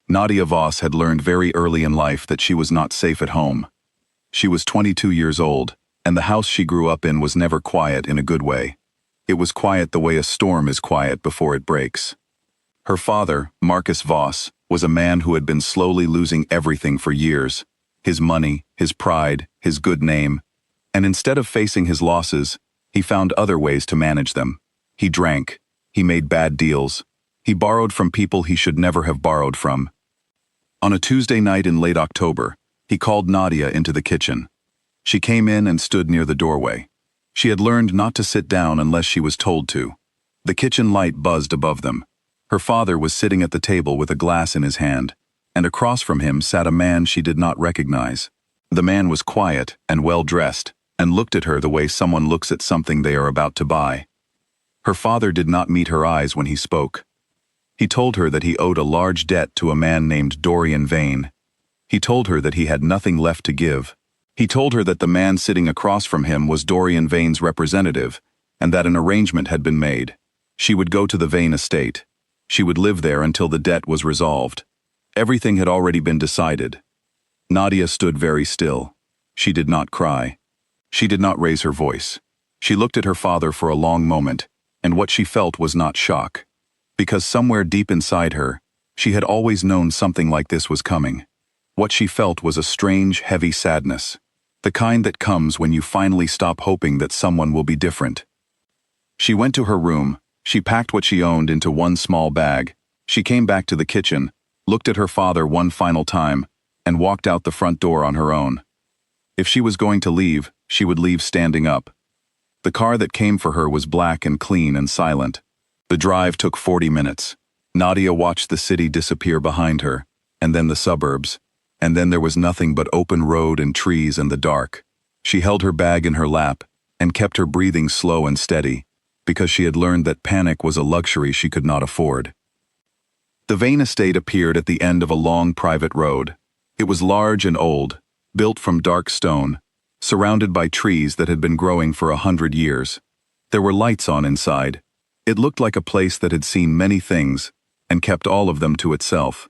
Nadia Voss had learned very early in life that she was not safe at home. She was 22 years old, and the house she grew up in was never quiet in a good way. It was quiet the way a storm is quiet before it breaks. Her father, Marcus Voss, was a man who had been slowly losing everything for years: his money, his pride, his good name. And instead of facing his losses, he found other ways to manage them. He drank. He made bad deals. He borrowed from people he should never have borrowed from. On a Tuesday night in late October, he called Nadia into the kitchen. She came in and stood near the doorway. She had learned not to sit down unless she was told to. The kitchen light buzzed above them. Her father was sitting at the table with a glass in his hand, and across from him sat a man she did not recognize. The man was quiet and well-dressed, and looked at her the way someone looks at something they are about to buy. Her father did not meet her eyes when he spoke. He told her that he owed a large debt to a man named Dorian Vane. He told her that he had nothing left to give. He told her that the man sitting across from him was Dorian Vane's representative, and that an arrangement had been made. She would go to the Vane estate. She would live there until the debt was resolved. Everything had already been decided. Nadia stood very still. She did not cry. She did not raise her voice. She looked at her father for a long moment, and what she felt was not shock. Because somewhere deep inside her, she had always known something like this was coming. What she felt was a strange, heavy sadness, the kind that comes when you finally stop hoping that someone will be different. She went to her room. She packed what she owned into one small bag. She came back to the kitchen, looked at her father one final time, and walked out the front door on her own. If she was going to leave, she would leave standing up. The car that came for her was black and clean and silent. The drive took 40 minutes. Nadia watched the city disappear behind her, and then the suburbs, and then there was nothing but open road and trees and the dark. She held her bag in her lap, and kept her breathing slow and steady, because she had learned that panic was a luxury she could not afford. The Vane estate appeared at the end of a long private road. It was large and old, built from dark stone, surrounded by trees that had been growing for 100 years. There were lights on inside. It looked like a place that had seen many things, and kept all of them to itself.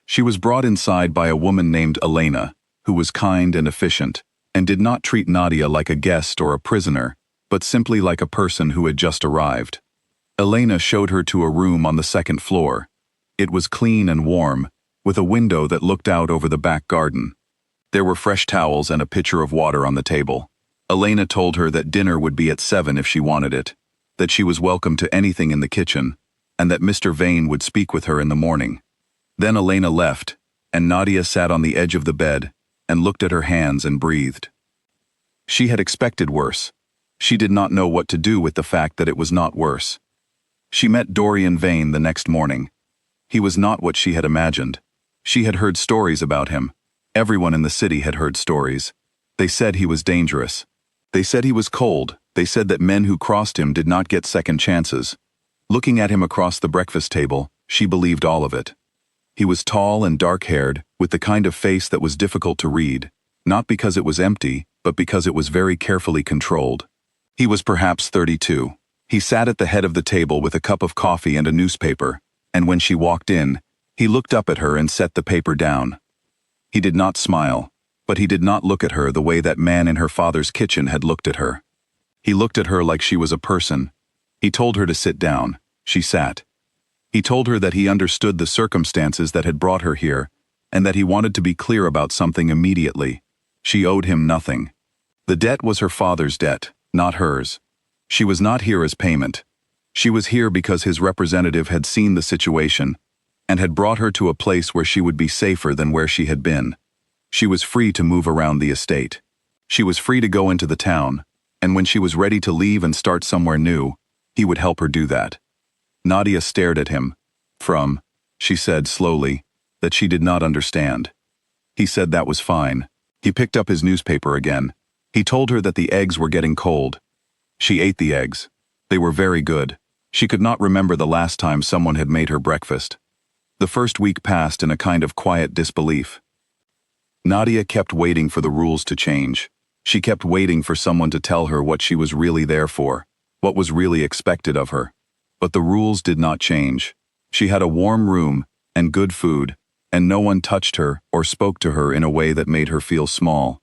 She was brought inside by a woman named Elena, who was kind and efficient, and did not treat Nadia like a guest or a prisoner, but simply like a person who had just arrived. Elena showed her to a room on the second floor. It was clean and warm, with a window that looked out over the back garden. There were fresh towels and a pitcher of water on the table. Elena told her that dinner would be at 7 if she wanted it, that she was welcome to anything in the kitchen, and that Mr. Vane would speak with her in the morning. Then Elena left, and Nadia sat on the edge of the bed and looked at her hands and breathed. She had expected worse. She did not know what to do with the fact that it was not worse. She met Dorian Vane the next morning. He was not what she had imagined. She had heard stories about him. Everyone in the city had heard stories. They said he was dangerous. They said he was cold. They said that men who crossed him did not get second chances. Looking at him across the breakfast table, she believed all of it. He was tall and dark-haired, with the kind of face that was difficult to read, not because it was empty, but because it was very carefully controlled. He was perhaps 32. He sat at the head of the table with a cup of coffee and a newspaper, and when she walked in, he looked up at her and set the paper down. He did not smile, but he did not look at her the way that man in her father's kitchen had looked at her. He looked at her like she was a person. He told her to sit down. She sat. He told her that he understood the circumstances that had brought her here, and that he wanted to be clear about something immediately. She owed him nothing. The debt was her father's debt, not hers. She was not here as payment. She was here because his representative had seen the situation and had brought her to a place where she would be safer than where she had been. She was free to move around the estate. She was free to go into the town, and when she was ready to leave and start somewhere new, he would help her do that. Nadia stared at him. She said slowly, that she did not understand. He said that was fine. He picked up his newspaper again. He told her that the eggs were getting cold. She ate the eggs. They were very good. She could not remember the last time someone had made her breakfast. The first week passed in a kind of quiet disbelief. Nadia kept waiting for the rules to change. She kept waiting for someone to tell her what she was really there for, what was really expected of her. But the rules did not change. She had a warm room, and good food, and no one touched her or spoke to her in a way that made her feel small.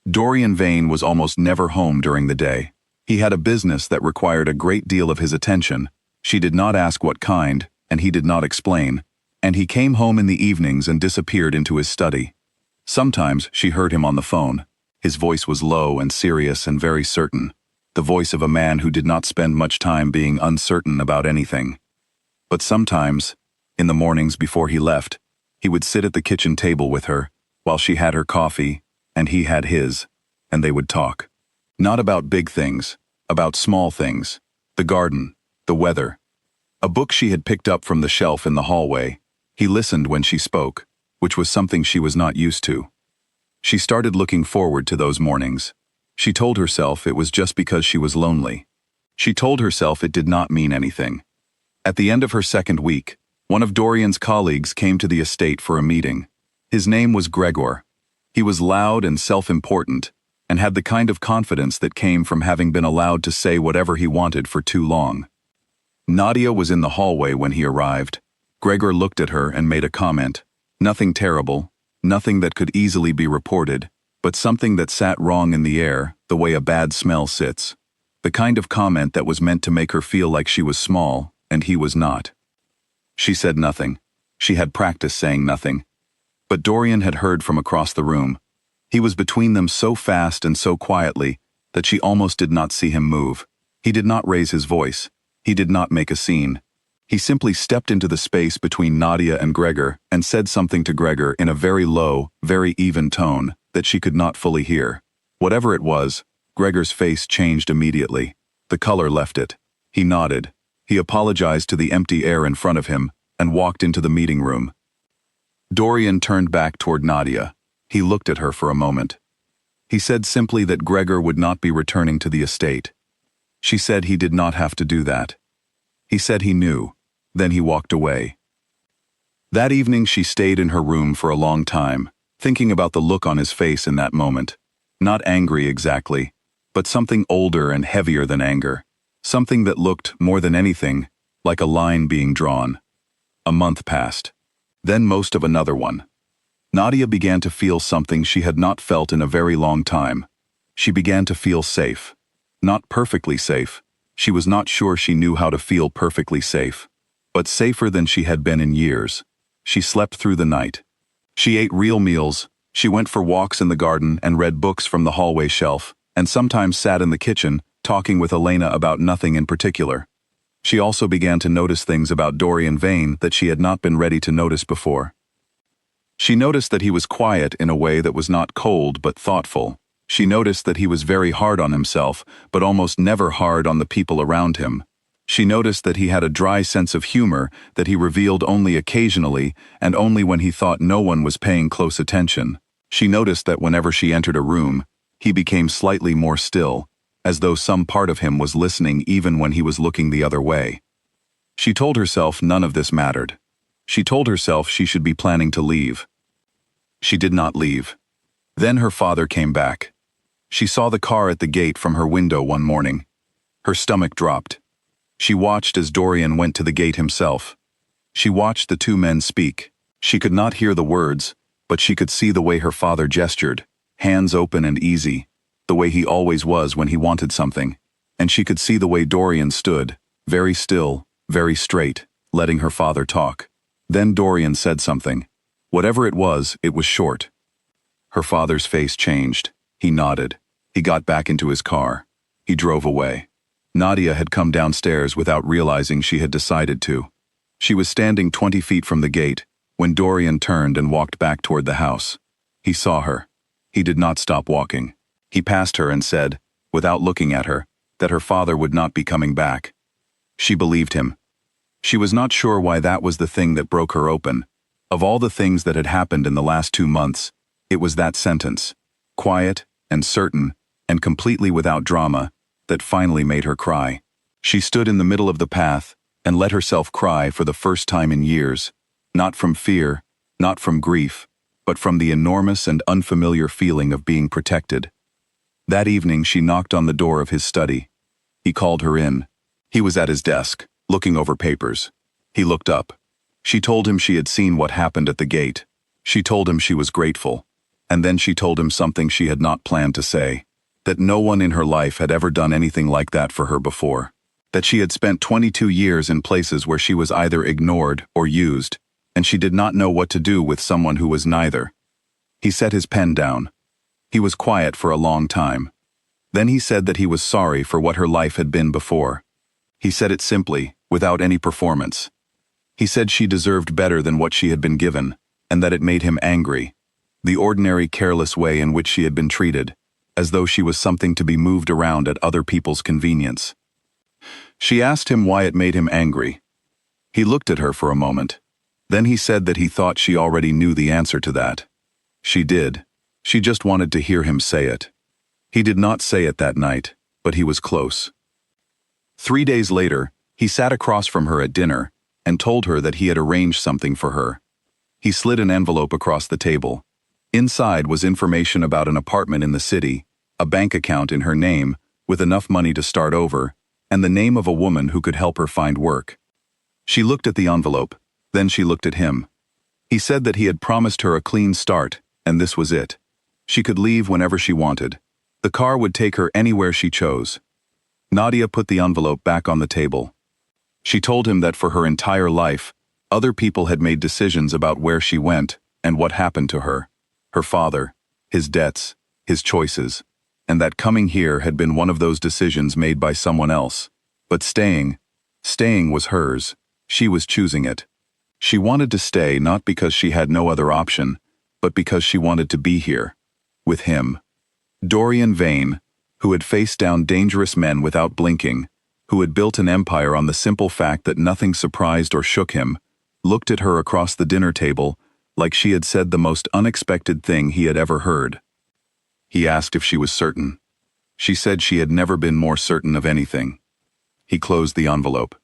Dorian Vane was almost never home during the day. He had a business that required a great deal of his attention. She did not ask what kind, and he did not explain, and he came home in the evenings and disappeared into his study. Sometimes she heard him on the phone. His voice was low and serious and very certain, the voice of a man who did not spend much time being uncertain about anything. But sometimes, in the mornings before he left, he would sit at the kitchen table with her, while she had her coffee, and he had his, and they would talk. Not about big things, about small things, the garden, the weather. A book she had picked up from the shelf in the hallway. He listened when she spoke, which was something she was not used to. She started looking forward to those mornings. She told herself it was just because she was lonely. She told herself it did not mean anything. At the end of her second week, one of Dorian's colleagues came to the estate for a meeting. His name was Gregor. He was loud and self-important, and had the kind of confidence that came from having been allowed to say whatever he wanted for too long. Nadia was in the hallway when he arrived. Gregor looked at her and made a comment. Nothing terrible, nothing that could easily be reported, but something that sat wrong in the air, the way a bad smell sits. The kind of comment that was meant to make her feel like she was small, and he was not. She said nothing. She had practiced saying nothing. But Dorian had heard from across the room. He was between them so fast and so quietly that she almost did not see him move. He did not raise his voice. He did not make a scene. He simply stepped into the space between Nadia and Gregor and said something to Gregor in a very low, very even tone that she could not fully hear. Whatever it was, Gregor's face changed immediately. The color left it. He nodded. He apologized to the empty air in front of him and walked into the meeting room. Dorian turned back toward Nadia. He looked at her for a moment. He said simply that Gregor would not be returning to the estate. She said he did not have to do that. He said he knew. Then he walked away. That evening she stayed in her room for a long time, thinking about the look on his face in that moment. Not angry exactly, but something older and heavier than anger. Something that looked, more than anything, like a line being drawn. A month passed. Then most of another one. Nadia began to feel something she had not felt in a very long time. She began to feel safe. Not perfectly safe. She was not sure she knew how to feel perfectly safe. But safer than she had been in years. She slept through the night. She ate real meals. She went for walks in the garden and read books from the hallway shelf, and sometimes sat in the kitchen, talking with Elena about nothing in particular. She also began to notice things about Dorian Vane that she had not been ready to notice before. She noticed that he was quiet in a way that was not cold but thoughtful. She noticed that he was very hard on himself, but almost never hard on the people around him. She noticed that he had a dry sense of humor that he revealed only occasionally and only when he thought no one was paying close attention. She noticed that whenever she entered a room, he became slightly more still, as though some part of him was listening even when he was looking the other way. She told herself none of this mattered. She told herself she should be planning to leave. She did not leave. Then her father came back. She saw the car at the gate from her window one morning. Her stomach dropped. She watched as Dorian went to the gate himself. She watched the two men speak. She could not hear the words, but she could see the way her father gestured, hands open and easy, the way he always was when he wanted something, and she could see the way Dorian stood, very still, very straight, letting her father talk. Then Dorian said something. Whatever it was short. Her father's face changed. He nodded. He got back into his car. He drove away. Nadia had come downstairs without realizing she had decided to. She was standing 20 feet from the gate when Dorian turned and walked back toward the house. He saw her. He did not stop walking. He passed her and said, without looking at her, that her father would not be coming back. She believed him. She was not sure why that was the thing that broke her open. Of all the things that had happened in the last 2 months, it was that sentence, quiet and certain and completely without drama, that finally made her cry. She stood in the middle of the path and let herself cry for the first time in years, not from fear, not from grief, but from the enormous and unfamiliar feeling of being protected. That evening she knocked on the door of his study. He called her in. He was at his desk, looking over papers. He looked up. She told him she had seen what happened at the gate. She told him she was grateful. And then she told him something she had not planned to say. That no one in her life had ever done anything like that for her before. That she had spent 22 years in places where she was either ignored or used, and she did not know what to do with someone who was neither. He set his pen down. He was quiet for a long time. Then he said that he was sorry for what her life had been before. He said it simply, without any performance. He said she deserved better than what she had been given, and that it made him angry. The ordinary careless way in which she had been treated, as though she was something to be moved around at other people's convenience. She asked him why it made him angry. He looked at her for a moment. Then he said that he thought she already knew the answer to that. She did. She just wanted to hear him say it. He did not say it that night, but he was close. 3 days later, he sat across from her at dinner and told her that he had arranged something for her. He slid an envelope across the table. Inside was information about an apartment in the city, a bank account in her name, with enough money to start over, and the name of a woman who could help her find work. She looked at the envelope, then she looked at him. He said that he had promised her a clean start, and this was it. She could leave whenever she wanted. The car would take her anywhere she chose. Nadia put the envelope back on the table. She told him that for her entire life, other people had made decisions about where she went and what happened to her. Her father, his debts, his choices, and that coming here had been one of those decisions made by someone else. But staying was hers. She was choosing it. She wanted to stay not because she had no other option, but because she wanted to be here. With him. Dorian Vane, who had faced down dangerous men without blinking, who had built an empire on the simple fact that nothing surprised or shook him, looked at her across the dinner table like she had said the most unexpected thing he had ever heard. He asked if she was certain. She said she had never been more certain of anything. He closed the envelope.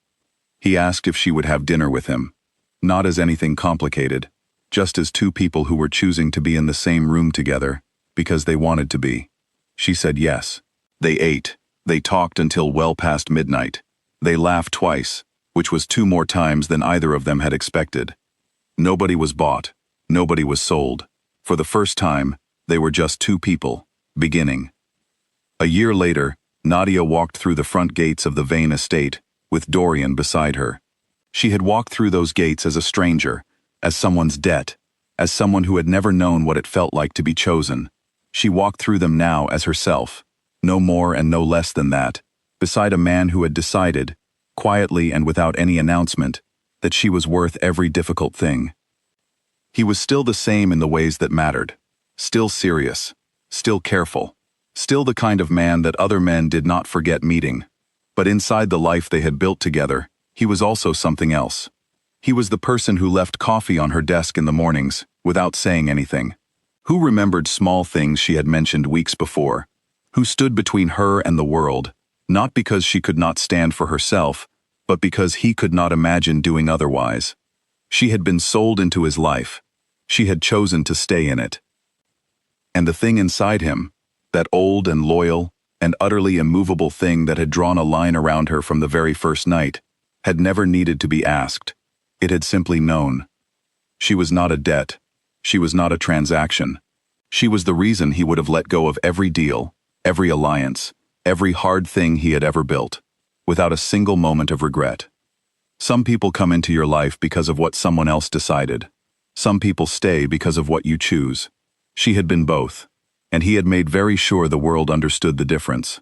He asked if she would have dinner with him. Not as anything complicated, just as two people who were choosing to be in the same room together, because they wanted to be. She said yes. They ate. They talked until well past midnight. They laughed twice, which was 2 more times than either of them had expected. Nobody was bought. Nobody was sold. For the first time, they were just 2 people, beginning. A year later, Nadia walked through the front gates of the Vane estate, with Dorian beside her. She had walked through those gates as a stranger, as someone's debt, as someone who had never known what it felt like to be chosen. She walked through them now as herself, no more and no less than that, beside a man who had decided, quietly and without any announcement, that she was worth every difficult thing. He was still the same in the ways that mattered, still serious, still careful, still the kind of man that other men did not forget meeting. But inside the life they had built together, he was also something else. He was the person who left coffee on her desk in the mornings, without saying anything. Who remembered small things she had mentioned weeks before. Who stood between her and the world, not because she could not stand for herself, but because he could not imagine doing otherwise. She had been sold into his life. She had chosen to stay in it. And the thing inside him, that old and loyal and utterly immovable thing that had drawn a line around her from the very first night, had never needed to be asked. It had simply known. She was not a debt. She was not a transaction. She was the reason he would have let go of every deal, every alliance, every hard thing he had ever built, without a single moment of regret. Some people come into your life because of what someone else decided. Some people stay because of what you choose. She had been both, and he had made very sure the world understood the difference.